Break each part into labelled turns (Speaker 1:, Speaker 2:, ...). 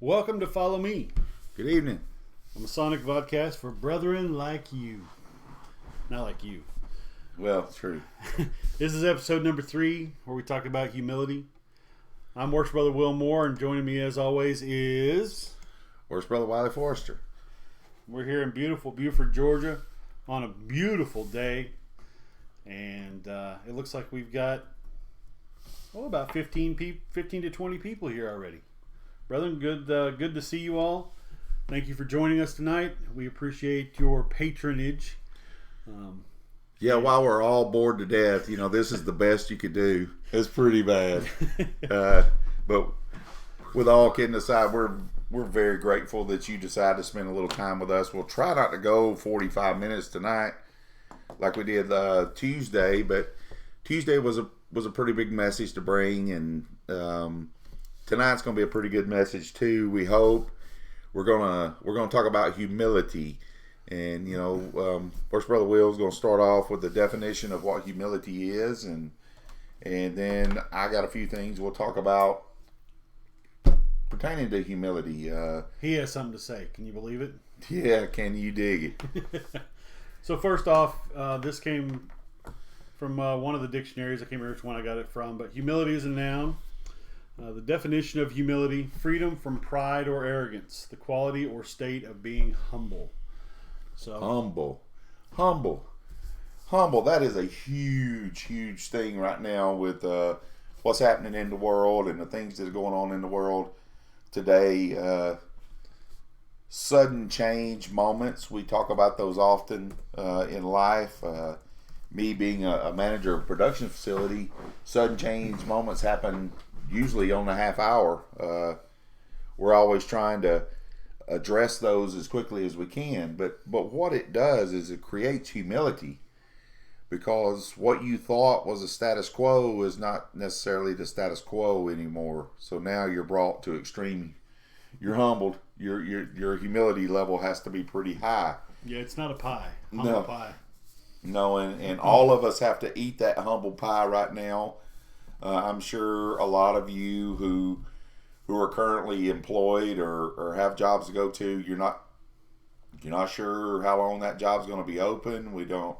Speaker 1: Welcome to Follow Me,
Speaker 2: Good evening.
Speaker 1: a Masonic podcast for brethren like you. Not like you.
Speaker 2: Well, true.
Speaker 1: This is episode number 3, where we talk about humility. I'm Works Brother Will Moore, and joining me as always is...
Speaker 2: Where's Brother Wiley Forrester?
Speaker 1: We're here in beautiful Beaufort, Georgia, on a beautiful day. And it looks like we've got, about 15 to 20 people here already. Brethren, good to see you all. Thank you for joining us tonight. We appreciate your patronage.
Speaker 2: While we're all bored to death, this is the best you could do. It's pretty bad. But with all kidding aside, we're very grateful that you decided to spend a little time with us. We'll try not to go 45 minutes tonight like we did Tuesday, but Tuesday was a pretty big message to bring, and tonight's going to be a pretty good message too. We hope we're gonna talk about humility, and First Brother Will's going to start off with the definition of what humility is, and then I got a few things we'll talk about pertaining to humility.
Speaker 1: He has something to say. Can you believe it?
Speaker 2: Yeah, can you dig it?
Speaker 1: So first off, this came from one of the dictionaries. I can't remember which one I got it from, but humility is a noun. The definition of humility: freedom from pride or arrogance, the quality or state of being humble. So humble. That is a huge thing right now with what's happening in the world and the things that are going on in the world today. Sudden change moments, we talk about those often in life. Me being a manager of a production facility, sudden change moments happen usually on a half hour. We're always trying to address those as quickly as we can, but what it does is it creates humility, because what you thought was a status quo is not necessarily the status quo anymore. So now you're brought to extreme. You're humbled. Your humility level has to be pretty high. Yeah, it's not a pie. Humble pie.
Speaker 2: No, and all of us have to eat that humble pie right now. I'm sure a lot of you who are currently employed or have jobs to go to, you're not sure how long that job's going to be open. We don't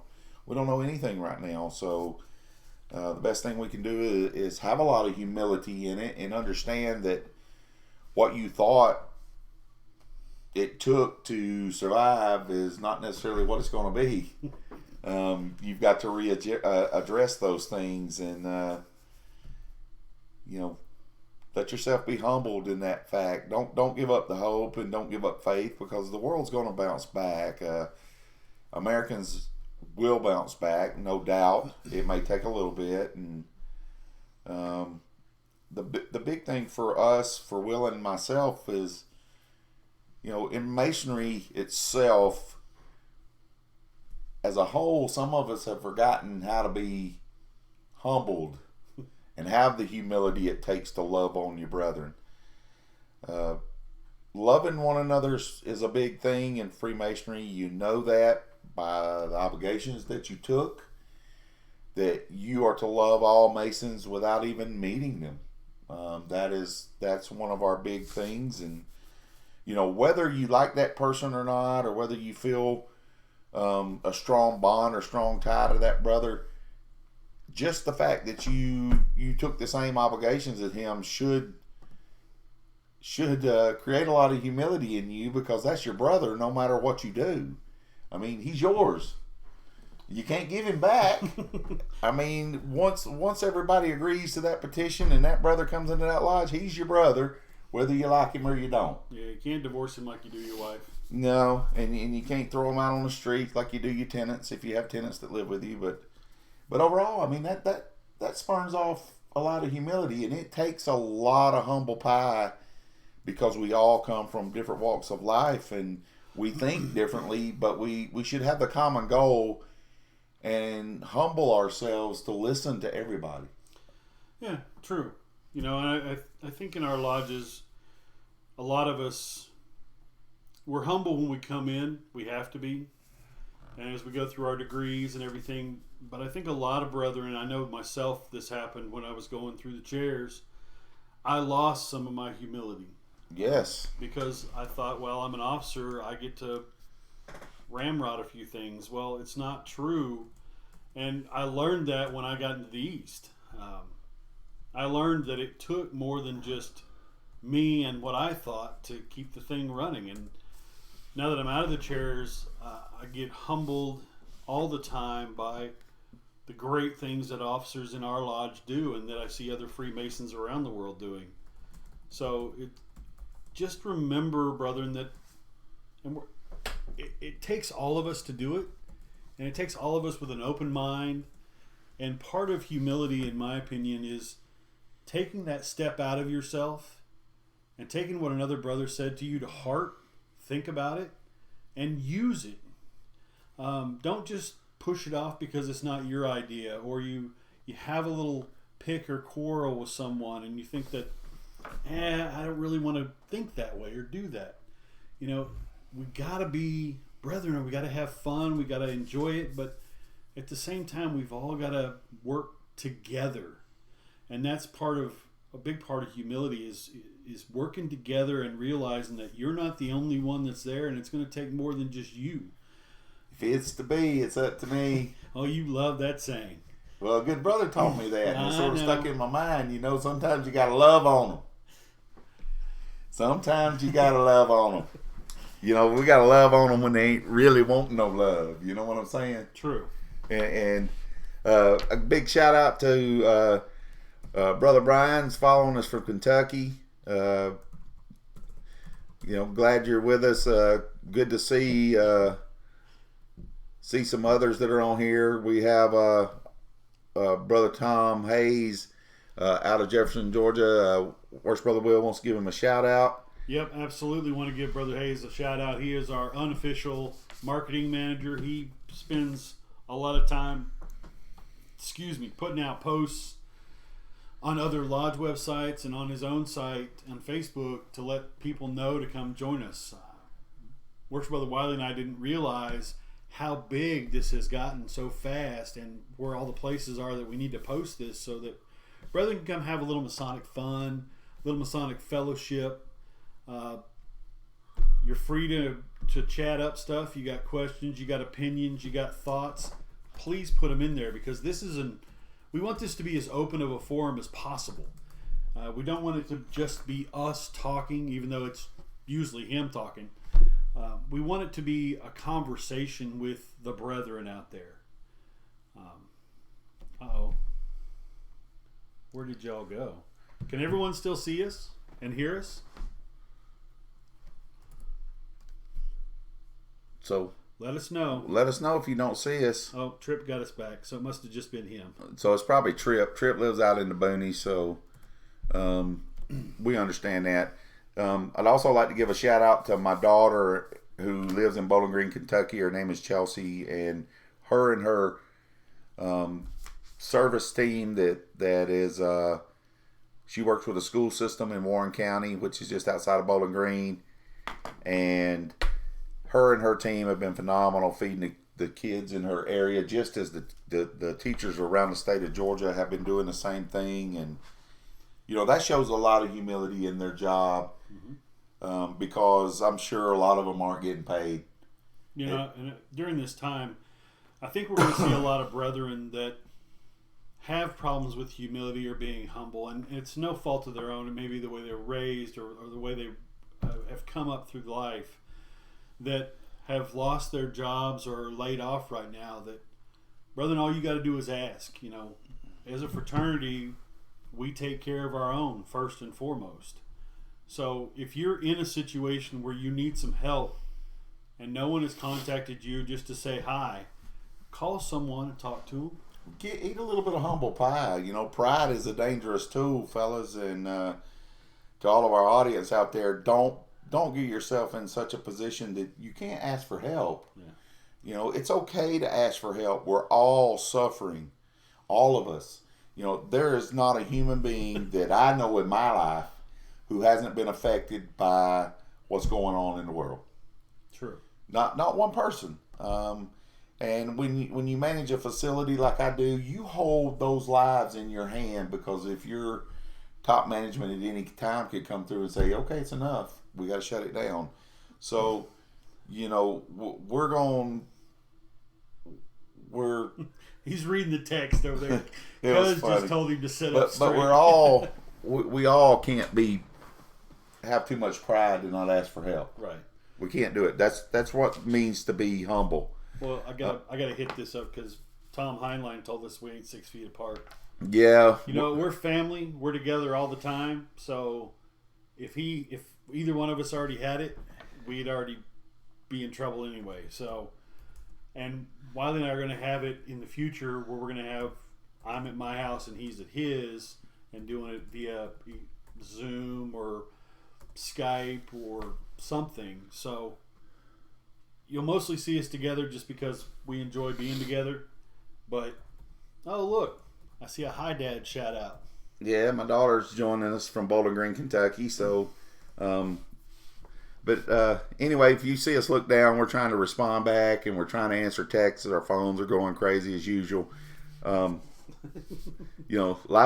Speaker 2: know anything right now. So the best thing we can do is have a lot of humility in it and understand that what you thought it took to survive is not necessarily what it's going to be. You've got to address those things, and let yourself be humbled in that fact. Don't give up the hope, and don't give up faith, because the world's going to bounce back. Americans will bounce back, no doubt. It may take a little bit, and the big thing for us, for Will and myself, is in Masonry itself as a whole, some of us have forgotten how to be humbled and have the humility it takes to love on your brethren. Loving one another is a big thing in Freemasonry. You know that by the obligations that you took, that you are to love all Masons without even meeting them. That's one of our big things, and whether you like that person or not, or whether you feel a strong bond or strong tie to that brother, just the fact that you took the same obligations as him should create a lot of humility in you, because that's your brother no matter what you do. I mean, he's yours. You can't give him back. I mean, once everybody agrees to that petition and that brother comes into that lodge, he's your brother, whether you like him or you don't.
Speaker 1: Yeah, you can't divorce him like you do your wife.
Speaker 2: No, and you can't throw him out on the street like you do your tenants, if you have tenants that live with you. But overall, I mean, that spurns off a lot of humility, and it takes a lot of humble pie, because we all come from different walks of life and we think differently, but we should have the common goal and humble ourselves to listen to everybody.
Speaker 1: Yeah, true. And I think in our lodges, a lot of us, we're humble when we come in. We have to be. And as we go through our degrees and everything, but I think a lot of brethren, I know myself, this happened when I was going through the chairs, I lost some of my humility.
Speaker 2: Yes.
Speaker 1: Because I thought, well, I'm an officer, I get to ramrod a few things. Well, it's not true. And I learned that when I got into the East. I learned that it took more than just me and what I thought to keep the thing running. And now that I'm out of the chairs, I get humbled all the time by the great things that officers in our lodge do and that I see other Freemasons around the world doing. So just remember, brethren, that it takes all of us to do it, and it takes all of us with an open mind. And part of humility, in my opinion, is taking that step out of yourself and taking what another brother said to you to heart, think about it, and use it. Don't just push it off because it's not your idea, or you have a little pick or quarrel with someone and you think that, I don't really want to think that way or do that. You know, we got to be brethren, we got to have fun, we got to enjoy it, but at the same time, we've all got to work together. And that's a big part of humility is working together and realizing that you're not the only one that's there, and it's going to take more than just you.
Speaker 2: If it's to be, it's up to me.
Speaker 1: Oh, you love that saying.
Speaker 2: Well, a good brother taught me that, and it sort of stuck in my mind. You know, sometimes you got to love on them. Sometimes you got to love on them. You know, we got to love on them when they ain't really wanting no love. You know what I'm saying?
Speaker 1: True.
Speaker 2: And a big shout out to Brother Brian's following us from Kentucky. You know, glad you're with us. Good to see some others that are on here. We have Brother Tom Hayes out of Jefferson, Georgia. Worst Brother Will wants to give him a shout out.
Speaker 1: Yep, absolutely want to give Brother Hayes a shout out. He is our unofficial marketing manager. He spends a lot of time, putting out posts on other lodge websites and on his own site on Facebook to let people know to come join us. Worship Brother Wiley and I didn't realize how big this has gotten so fast and where all the places are that we need to post this so that brethren can come have a little Masonic fun, a little Masonic fellowship. You're free to chat up stuff. You got questions, you got opinions, you got thoughts. Please put them in there because we want this to be as open of a forum as possible. We don't want it to just be us talking, even though it's usually him talking. We want it to be a conversation with the brethren out there. Where did y'all go? Can everyone still see us and hear us?
Speaker 2: So
Speaker 1: let us know.
Speaker 2: Let us know if you don't see us.
Speaker 1: Oh, Tripp got us back, so it must have just been him.
Speaker 2: So it's probably Tripp. Tripp lives out in the boonies, so we understand that. I'd also like to give a shout out to my daughter who lives in Bowling Green, Kentucky. Her name is Chelsea, and her service team that is she works with a school system in Warren County, which is just outside of Bowling Green, and her team have been phenomenal feeding the kids in her area, just as the teachers around the state of Georgia have been doing the same thing. And you know, that shows a lot of humility in their job. Because I'm sure a lot of them aren't getting paid.
Speaker 1: You know, and during this time, I think we're going to see a lot of brethren that have problems with humility or being humble, and it's no fault of their own. It may be the way they're raised or the way they have come up through life, that have lost their jobs or are laid off right now. That, brethren, all you got to do is ask. You know, as a fraternity, we take care of our own first and foremost. So if you're in a situation where you need some help and no one has contacted you just to say hi, call someone and talk to them.
Speaker 2: Eat a little bit of humble pie. You know, pride is a dangerous tool, fellas. And to all of our audience out there, don't get yourself in such a position that you can't ask for help.
Speaker 1: Yeah.
Speaker 2: You know, it's okay to ask for help. We're all suffering, all of us. You know, there is not a human being that I know in my life who hasn't been affected by what's going on in the world.
Speaker 1: True.
Speaker 2: Not one person. And when you manage a facility like I do, you hold those lives in your hand, because if you're top management at any time could come through and say, okay, it's enough. We got to shut it down. So, we're
Speaker 1: He's reading the text over there.
Speaker 2: Cuz
Speaker 1: just told him to sit up straight.
Speaker 2: But we're all we all can't have too much pride and not ask for help.
Speaker 1: Right.
Speaker 2: We can't do it. That's what it means to be humble.
Speaker 1: Well, I got to hit this up because Tom Heinlein told us we ain't 6 feet apart.
Speaker 2: Yeah.
Speaker 1: We're family. We're together all the time. So if either one of us already had it, we'd already be in trouble anyway. So, and Wiley and I are going to have it in the future where we're going to have, I'm at my house and he's at his, and doing it via Zoom or Skype or something. So you'll mostly see us together just because we enjoy being together. But, oh, look, I see a Hi Dad shout out.
Speaker 2: Yeah, my daughter's joining us from Bowling Green, Kentucky. So, anyway, if you see us look down, we're trying to respond back and we're trying to answer texts. Our phones are going crazy as usual. Life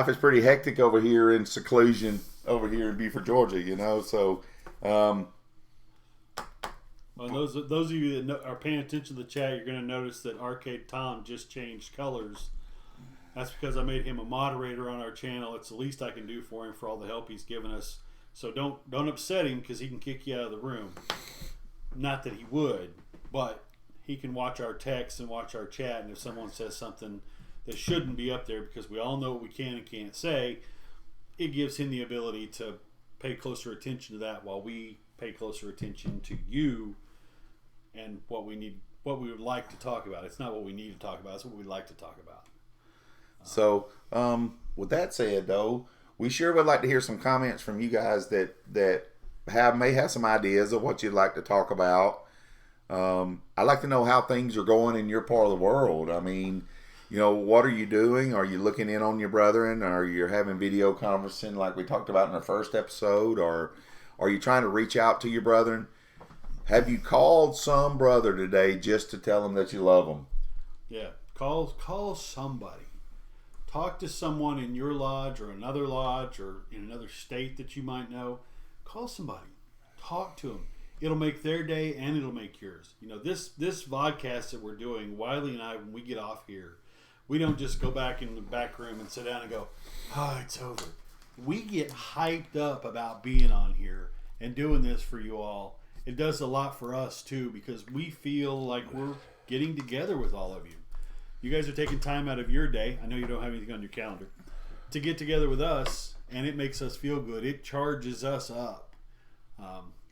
Speaker 2: is pretty hectic over here in seclusion over here in Beaufort, Georgia. So.
Speaker 1: Well, those of you that are paying attention to the chat, you're going to notice that Arcade Tom just changed colors. That's because I made him a moderator on our channel. It's the least I can do for him for all the help he's given us. So don't upset him because he can kick you out of the room. Not that he would, but he can watch our text and watch our chat. And if someone says something that shouldn't be up there, because we all know what we can and can't say, it gives him the ability to pay closer attention to that while we pay closer attention to you and what we would like to talk about. It's not what we need to talk about, it's what we'd like to talk about.
Speaker 2: So, with that said, though, we sure would like to hear some comments from you guys that may have some ideas of what you'd like to talk about. I'd like to know how things are going in your part of the world. I mean, what are you doing? Are you looking in on your brethren? Are you having video conferencing like we talked about in the first episode? Or are you trying to reach out to your brethren? Have you called some brother today just to tell them that you love them?
Speaker 1: Yeah, call somebody. Talk to someone in your lodge or another lodge or in another state that you might know. Call somebody. Talk to them. It'll make their day and it'll make yours. This vodcast that we're doing, Wiley and I, when we get off here, we don't just go back in the back room and sit down and go, it's over. We get hyped up about being on here and doing this for you all. It does a lot for us too because we feel like we're getting together with all of you. You guys are taking time out of your day. I know you don't have anything on your calendar to get together with us, and it makes us feel good. It charges us up.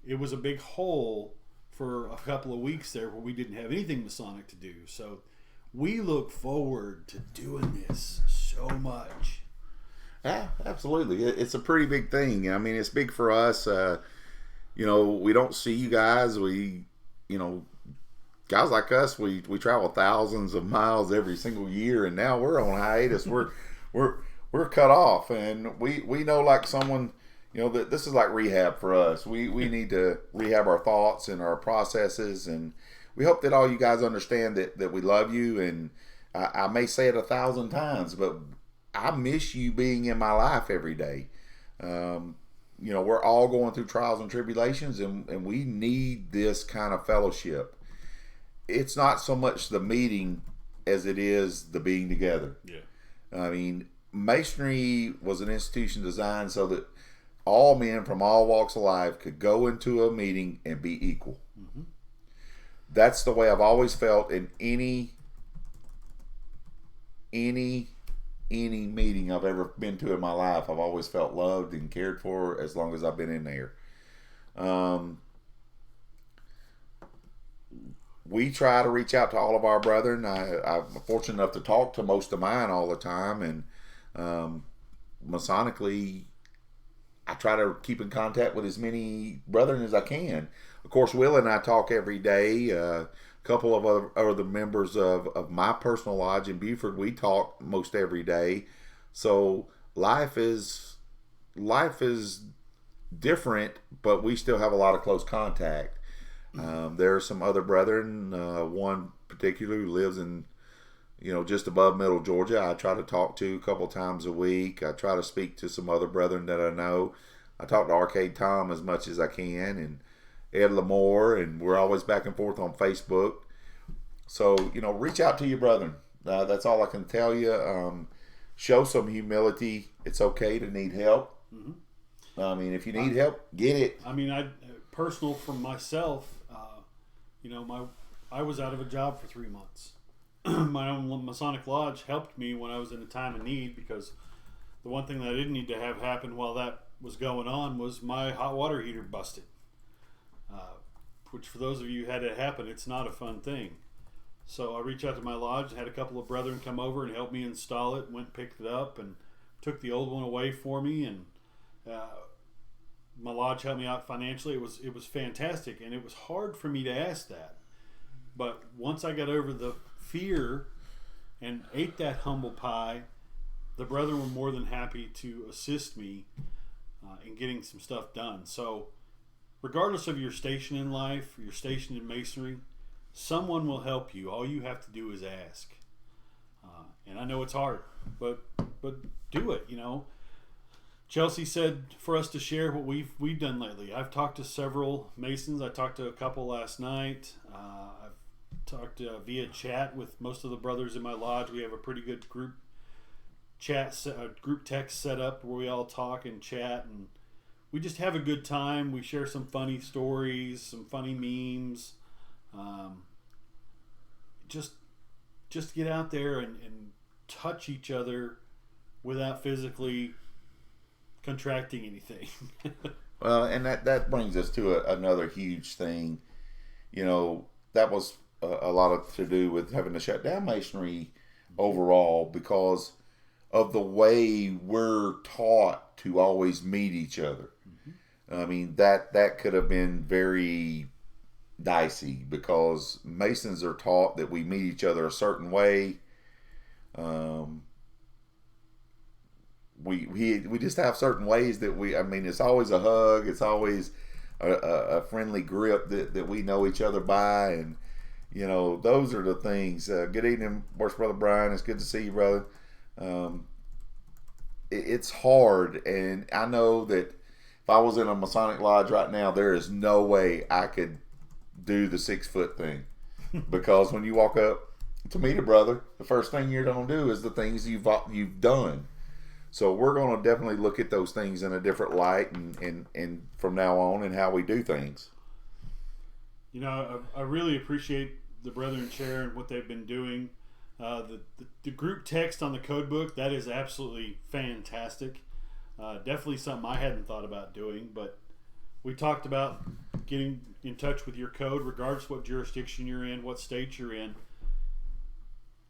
Speaker 1: It was a big hole for a couple of weeks there where we didn't have anything Masonic to do. So we look forward to doing this so much.
Speaker 2: Yeah, absolutely. It's a pretty big thing. I mean, it's big for us. We don't see you guys. Guys like us, we travel thousands of miles every single year, and now we're on hiatus. We're cut off, and we know, like someone, that this is like rehab for us. We need to rehab our thoughts and our processes, and we hope that all you guys understand that we love you. And I may say it 1,000 times, but I miss you being in my life every day. We're all going through trials and tribulations, and we need this kind of fellowship. It's not so much the meeting as it is the being together.
Speaker 1: Yeah.
Speaker 2: I mean, Masonry was an institution designed so that all men from all walks of life could go into a meeting and be equal.
Speaker 1: Mm-hmm.
Speaker 2: That's the way I've always felt in any meeting I've ever been to in my life. I've always felt loved and cared for as long as I've been in there. We try to reach out to all of our brethren. I'm fortunate enough to talk to most of mine all the time, and Masonically, I try to keep in contact with as many brethren as I can. Of course, Will and I talk every day. A couple of other members of my personal lodge in Beaufort, we talk most every day. So life is different, but we still have a lot of close contact. There are some other brethren, one particular who lives in just above Middle Georgia. I try to talk to a couple times a week. I try to speak to some other brethren that I know. I talk to Arcade Tom as much as I can, and Ed Lamore, and we're always back and forth on Facebook. So, reach out to your brethren. That's all I can tell you. Show some humility. It's okay to need help. Mm-hmm. I mean, if you need help, get it.
Speaker 1: I mean, personal for myself, I was out of a job for 3 months. My own Masonic Lodge helped me when I was in a time of need, because the one thing that I didn't need to have happen while that was going on was my hot water heater busted. Which, for those of you who had it happen, it's not a fun thing. So I reached out to my lodge, had a couple of brethren come over and help me install it, went and picked it up and took the old one away for me, and my lodge helped me out financially. It was fantastic, and it was hard for me to ask that. But once I got over the fear and ate that humble pie, the brethren were more than happy to assist me in getting some stuff done. So regardless of your station in life, your station in Masonry, someone will help you. All you have to do is ask. And I know it's hard, but do it. Chelsea said for us to share what we've done lately. I've talked to several Masons. I talked to a couple last night. I've talked via chat with most of the brothers in my lodge. We have a pretty good group group text set up where we all talk and chat, and we just have a good time. We share some funny stories, some funny memes. Just get out there and touch each other without physically contracting anything.
Speaker 2: Well, and that brings us to another huge thing. That was a lot of to do with having to shut down Masonry overall, because of the way we're taught to always meet each other. Mm-hmm. I mean, that could have been very dicey, because Masons are taught that we meet each other a certain way. We just have certain ways that it's always a hug. It's always a friendly grip that we know each other by. And, those are the things. Good evening, Worst Brother Brian. It's good to see you, brother. It's hard. And I know that if I was in a Masonic Lodge right now, there is no way I could do the 6 foot thing. Because when you walk up to meet a brother, the first thing you're going to do is the things you've done. So we're going to definitely look at those things in a different light, and from now on, and how we do things.
Speaker 1: I really appreciate the brethren sharing what they've been doing. The group text on the code book, that is absolutely fantastic. Definitely something I hadn't thought about doing, but we talked about getting in touch with your code, regardless of what jurisdiction you're in, what state you're in.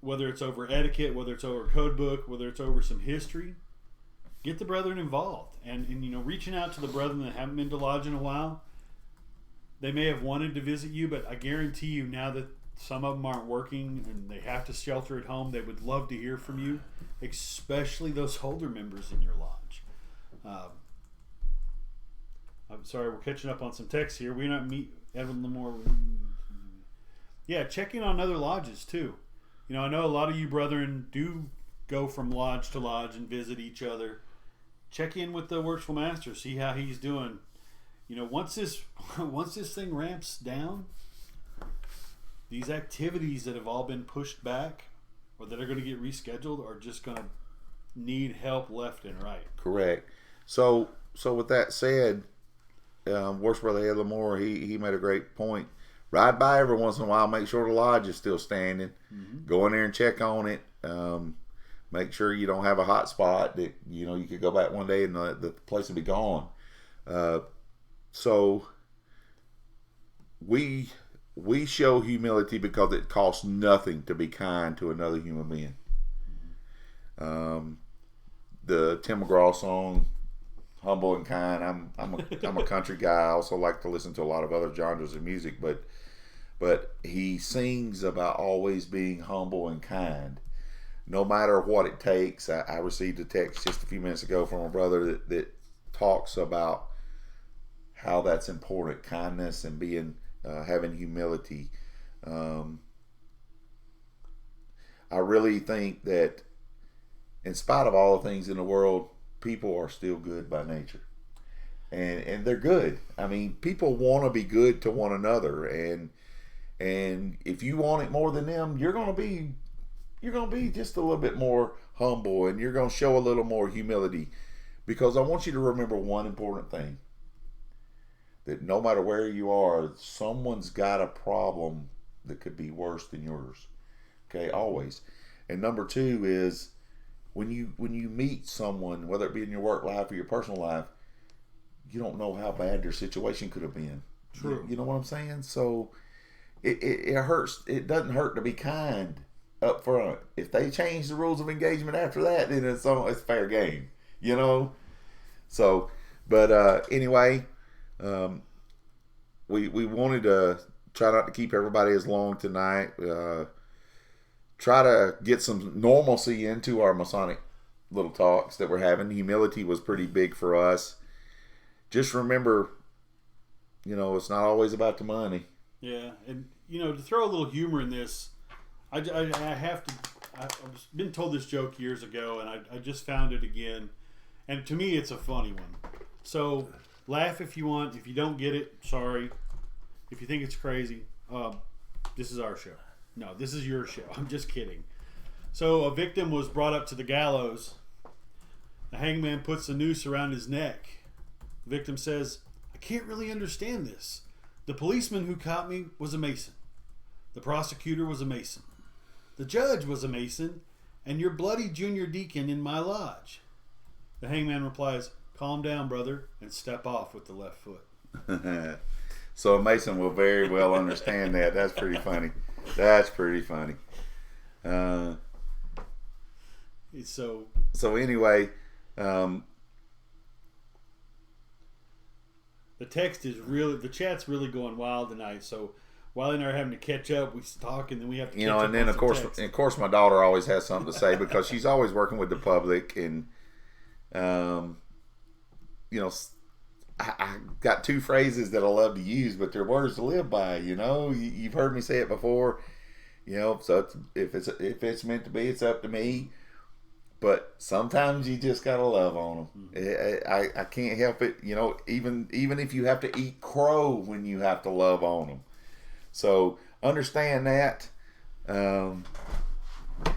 Speaker 1: Whether it's over etiquette, whether it's over code book, whether it's over some history, get the brethren involved. And reaching out to the brethren that haven't been to lodge in a while, they may have wanted to visit you, but I guarantee you, now that some of them aren't working and they have to shelter at home, they would love to hear from you, especially those older members in your lodge. I'm sorry, we're catching up on some texts here. We're not Evan Lamore. Yeah, checking on other lodges too. I know a lot of you brethren do go from lodge to lodge and visit each other. Check in with the Worshipful Master, see how he's doing. Once this thing ramps down, these activities that have all been pushed back or that are going to get rescheduled are just going to need help left and right.
Speaker 2: Correct. So with that said, Worship Brother Ed Lamore, he made a great point. Ride by every once in a while, make sure the lodge is still standing. Mm-hmm. Go in there and check on it. Make sure you don't have a hot spot that you could go back one day and the place will be gone. So we show humility because it costs nothing to be kind to another human being. The Tim McGraw song, "Humble and Kind." I'm a country guy. I also like to listen to a lot of other genres of music, but he sings about always being humble and kind, no matter what it takes. I received a text just a few minutes ago from a brother that talks about how that's important, kindness and being having humility. I really think that in spite of all the things in the world, people are still good by nature. And they're good. I mean, people want to be good to one another, and if you want it more than them, you're gonna be just a little bit more humble, and you're gonna show a little more humility, because I want you to remember one important thing: that no matter where you are, someone's got a problem that could be worse than yours. Okay, always. And number two is when you meet someone, whether it be in your work life or your personal life, you don't know how bad their situation could have been.
Speaker 1: True.
Speaker 2: You know what I'm saying? So it hurts. It doesn't hurt to be kind up front. If they change the rules of engagement after that, then it's fair game. You know? So, but anyway, we wanted to try not to keep everybody as long tonight. Try to get some normalcy into our Masonic little talks that we're having. Humility was pretty big for us. Just remember, it's not always about the money.
Speaker 1: Yeah, and to throw a little humor in this, I have to. I've been told this joke years ago, and I just found it again, and to me, it's a funny one. So laugh if you want. If you don't get it, sorry. If you think it's crazy, this is our show. No, this is your show. I'm just kidding. So a victim was brought up to the gallows. The hangman puts a noose around his neck. The victim says, "I can't really understand this. The policeman who caught me was a Mason. The prosecutor was a Mason. The judge was a Mason, and your bloody junior deacon in my lodge." The hangman replies, "Calm down, brother, and step off with the left foot."
Speaker 2: So a Mason will very well understand that. That's pretty funny. That's pretty funny.
Speaker 1: So
Speaker 2: anyway,
Speaker 1: the chat's really going wild tonight. So Wiley and I are having to catch up. We talk, and then we have to catch up.
Speaker 2: And then of course, my daughter always has something to say because she's always working with the public, and I got two phrases that I love to use, but they're words to live by. You've heard me say it before. So if it's meant to be, it's up to me. But sometimes you just gotta love on them. I can't help it. Even if you have to eat crow when you have to love on them. So understand that. Good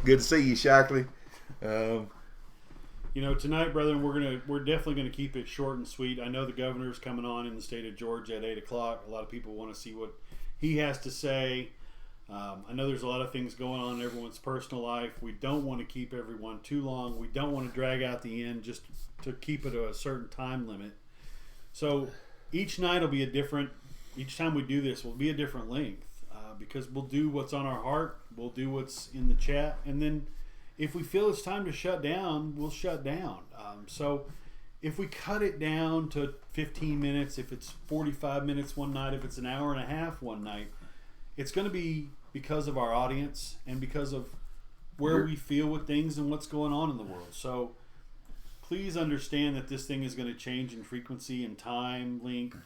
Speaker 2: to see you, Shockley.
Speaker 1: Tonight, brethren, we're definitely gonna keep it short and sweet. I know the governor's coming on in the state of Georgia at 8:00. A lot of people want to see what he has to say. I know there's a lot of things going on in everyone's personal life. We don't want to keep everyone too long. We don't want to drag out the end just to keep it to a certain time limit. So each night will be each time we do this will be a different length because we'll do what's on our heart. We'll do what's in the chat. And then if we feel it's time to shut down, we'll shut down. So if we cut it down to 15 minutes, if it's 45 minutes one night, if it's an hour and a half one night, it's going to be because of our audience and because of where we feel with things and what's going on in the world. So please understand that this thing is going to change in frequency and time length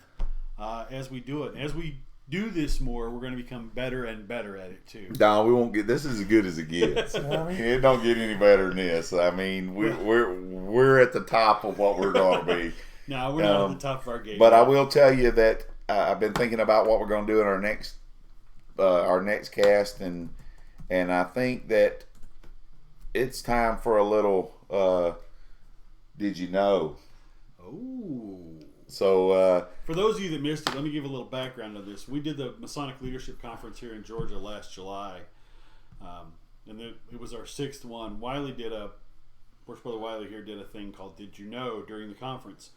Speaker 1: as we do it. As we do this more, we're going to become better and better at it too.
Speaker 2: No, we won't get. This is as good as it gets. It don't get any better than this. We're at the top of what we're going to be.
Speaker 1: No, we're not at the top of our game.
Speaker 2: But I will tell you that I've been thinking about what we're going to do in our next cast, and I think that it's time for a little did you know?
Speaker 1: Oh.
Speaker 2: So
Speaker 1: for those of you that missed it, let me give a little background of this. We did the Masonic Leadership Conference here in Georgia last July, and it was our 6th one. First Brother Wiley here did a thing called Did You Know during the conference,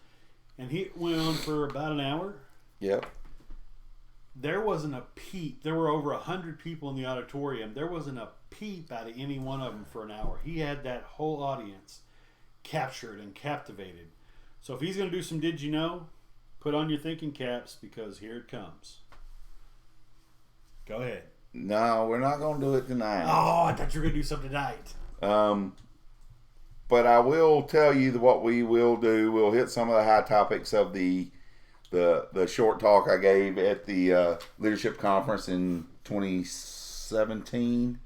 Speaker 1: and he went on for about an hour.
Speaker 2: Yep.
Speaker 1: There wasn't a peep. There were over 100 people in the auditorium. There wasn't a peep out of any one of them for an hour. He had that whole audience captured and captivated. So if he's going to do some Did You Know, put on your thinking caps because here it comes. Go ahead.
Speaker 2: No, we're not going to do it tonight.
Speaker 1: Oh, I thought you were going to do something tonight.
Speaker 2: But I will tell you what we will do. We'll hit some of the high topics of the short talk I gave at the leadership conference in 2017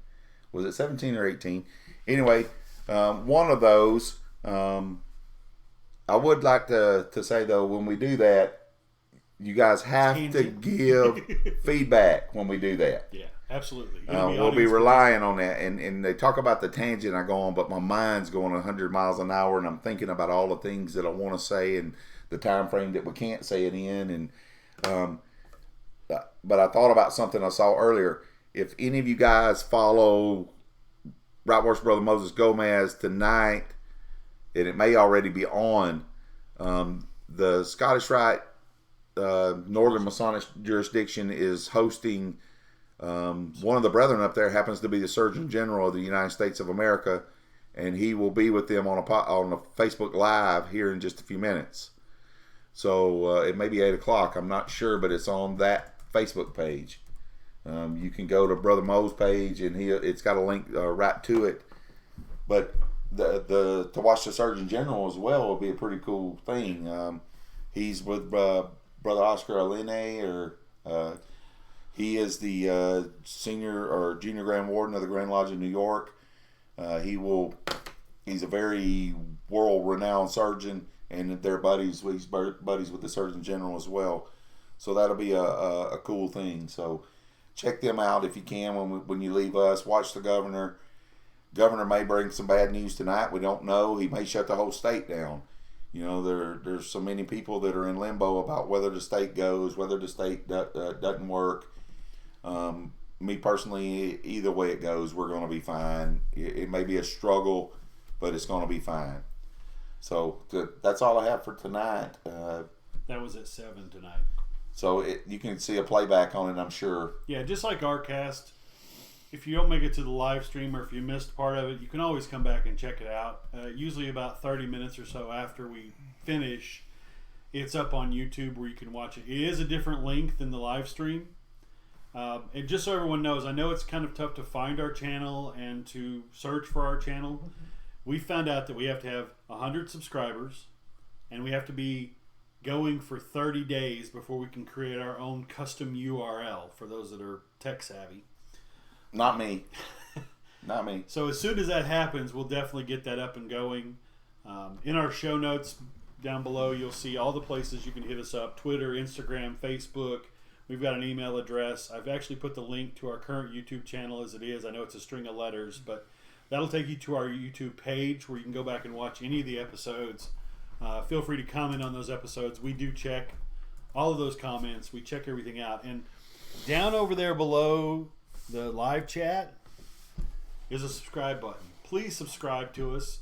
Speaker 2: Was it 17 or 18? Anyway, one of those. I would like to say, though, when we do that, you guys have to give feedback when we do that.
Speaker 1: Yeah, absolutely.
Speaker 2: We'll be relying on that. And they talk about the tangent I go on, but my mind's going 100 miles an hour, and I'm thinking about all the things that I want to say and the time frame that we can't say it in. And but I thought about something I saw earlier. If any of you guys follow Right Worst Brother Moses Gomez tonight, and it may already be on, the Scottish Rite Northern Masonic jurisdiction is hosting one of the brethren up there happens to be the Surgeon General of the United States of America, and he will be with them on a Facebook Live here in just a few minutes. So it may be 8 o'clock. I'm not sure, but it's on that Facebook page. You can go to Brother Mo's page, and it's got a link right to it. But to watch the Surgeon General as well will be a pretty cool thing. He's with Brother Oscar Aline, he is the senior or junior Grand Warden of the Grand Lodge of New York. He's a very world-renowned surgeon, and they're buddies. He's buddies with the Surgeon General as well. So that'll be a cool thing. So check them out if you can when you leave us. Watch the governor. Governor may bring some bad news tonight. We don't know. He may shut the whole state down. You know, there's so many people that are in limbo about whether the state goes, whether the state doesn't work. Me personally, either way it goes, we're going to be fine. It may be a struggle, but it's going to be fine. So that's all I have for tonight.
Speaker 1: That was at 7 tonight.
Speaker 2: So you can see a playback on it, I'm sure.
Speaker 1: Yeah, just like our cast. If you don't make it to the live stream, or if you missed part of it, you can always come back and check it out. Usually about 30 minutes or so after we finish, it's up on YouTube where you can watch it. It is a different length than the live stream. And just so everyone knows, I know it's kind of tough to find our channel and to search for our channel. We found out that we have to have 100 subscribers, and we have to be going for 30 days before we can create our own custom URL for those that are tech savvy.
Speaker 2: Not me. Not me.
Speaker 1: So as soon as that happens, we'll definitely get that up and going. In our show notes down below, you'll see all the places you can hit us up: Twitter, Instagram, Facebook. We've got an email address. I've actually put the link to our current YouTube channel as it is. I know it's a string of letters, but that'll take you to our YouTube page where you can go back and watch any of the episodes. Feel free to comment on those episodes. We do check all of those comments. We check everything out. And down over there below the live chat is a subscribe button. Please subscribe to us.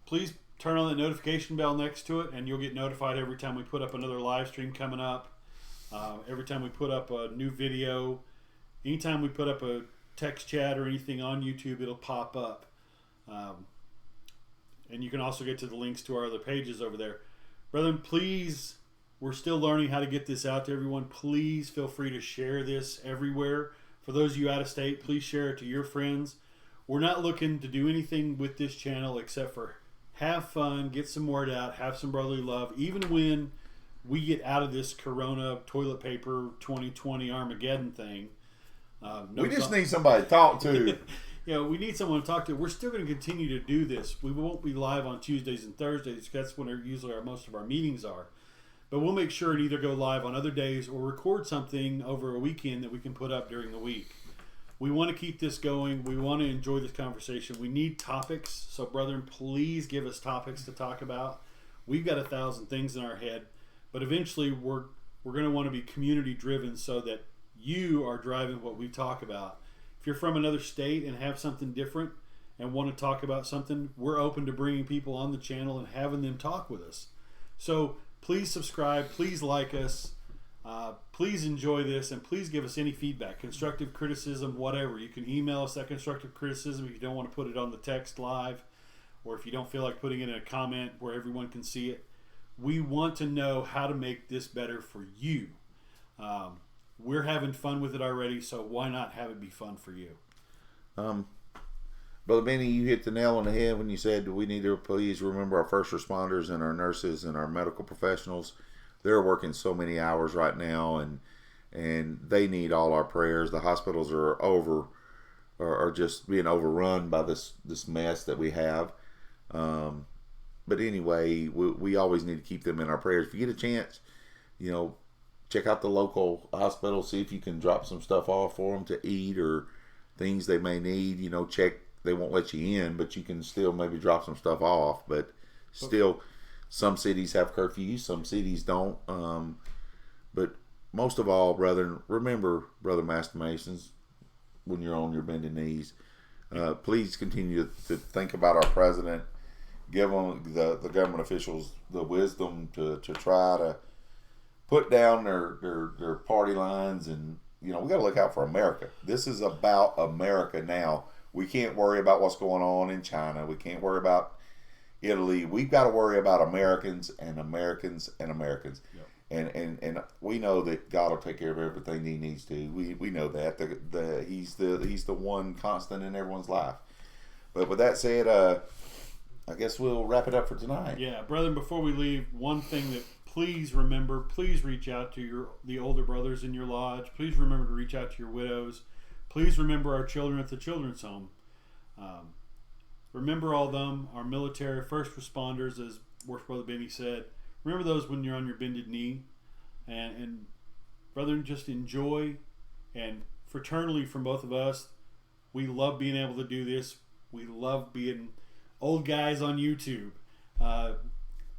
Speaker 1: Please turn on the notification bell next to it, and you'll get notified every time we put up another live stream coming up. Every time we put up a new video, anytime we put up a text chat or anything on YouTube, it'll pop up. And you can also get to the links to our other pages over there. Brethren, please, we're still learning how to get this out to everyone. Please feel free to share this everywhere. For those of you out of state, please share it to your friends. We're not looking to do anything with this channel except for have fun, get some word out, have some brotherly love. Even when we get out of this Corona toilet paper 2020 Armageddon thing.
Speaker 2: We just need somebody to talk to.
Speaker 1: We need someone to talk to. We're still going to continue to do this. We won't be live on Tuesdays and Thursdays. That's when usually most of our meetings are. But we'll make sure and either go live on other days or record something over a weekend that we can put up during the week. We want to keep this going. We want to enjoy this conversation. We need topics. So, brethren, please give us topics to talk about. We've got 1,000 things in our head. But eventually, we're going to want to be community-driven so that you are driving what we talk about. If you're from another state and have something different and want to talk about something, we're open to bringing people on the channel and having them talk with us. So please subscribe, please like us, please enjoy this, and please give us any feedback, constructive criticism, whatever. You can email us that constructive criticism if you don't want to put it on the text live, or if you don't feel like putting it in a comment where everyone can see it. We want to know how to make this better for you. We're having fun with it already, so why not have it be fun for you?
Speaker 2: Brother Benny, you hit the nail on the head when you said we need to please remember our first responders and our nurses and our medical professionals. They're working so many hours right now, and they need all our prayers. The hospitals are are just being overrun by this mess that we have. But anyway, we always need to keep them in our prayers. If you get a chance, check out the local hospital, see if you can drop some stuff off for them to eat or things they may need. Check. They won't let you in, but you can still maybe drop some stuff off. But still, some cities have curfews, some cities don't. But most of all, brethren, remember, Brother Master Masons, when you're on your bending knees, please continue to think about our president. Give them the government officials the wisdom to try to put down their party lines, and we got to look out for America. This is about America now. We can't worry about what's going on in China. We can't worry about Italy. We've got to worry about Americans and Americans and Americans. Yep. And we know that God will take care of everything He needs to. We know that He's the one constant in everyone's life. But with that said, I guess we'll wrap it up for tonight.
Speaker 1: Yeah, brethren, before we leave, one thing that please remember, please reach out to the older brothers in your lodge. Please remember to reach out to your widows. Please remember our children at the children's home. Remember all them, our military, first responders, as Worship Brother Benny said. Remember those when you're on your bended knee. And brethren, just enjoy. And fraternally from both of us, we love being able to do this. We love being old guys on YouTube,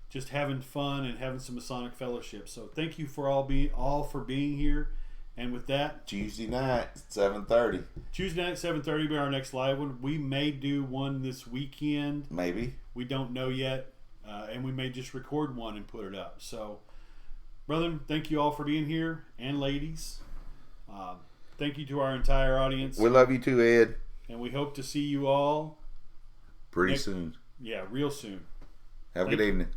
Speaker 1: just having fun and having some Masonic fellowship. So thank you for all for being here. And with that,
Speaker 2: Tuesday night, 7:30.
Speaker 1: Tuesday night, 7:30 will be our next live one. We may do one this weekend.
Speaker 2: Maybe.
Speaker 1: We don't know yet. And we may just record one and put it up. So, brethren, thank you all for being here. And ladies, thank you to our entire audience.
Speaker 2: We love you too, Ed.
Speaker 1: And we hope to see you all
Speaker 2: pretty soon.
Speaker 1: Yeah, real soon.
Speaker 2: Have a good evening.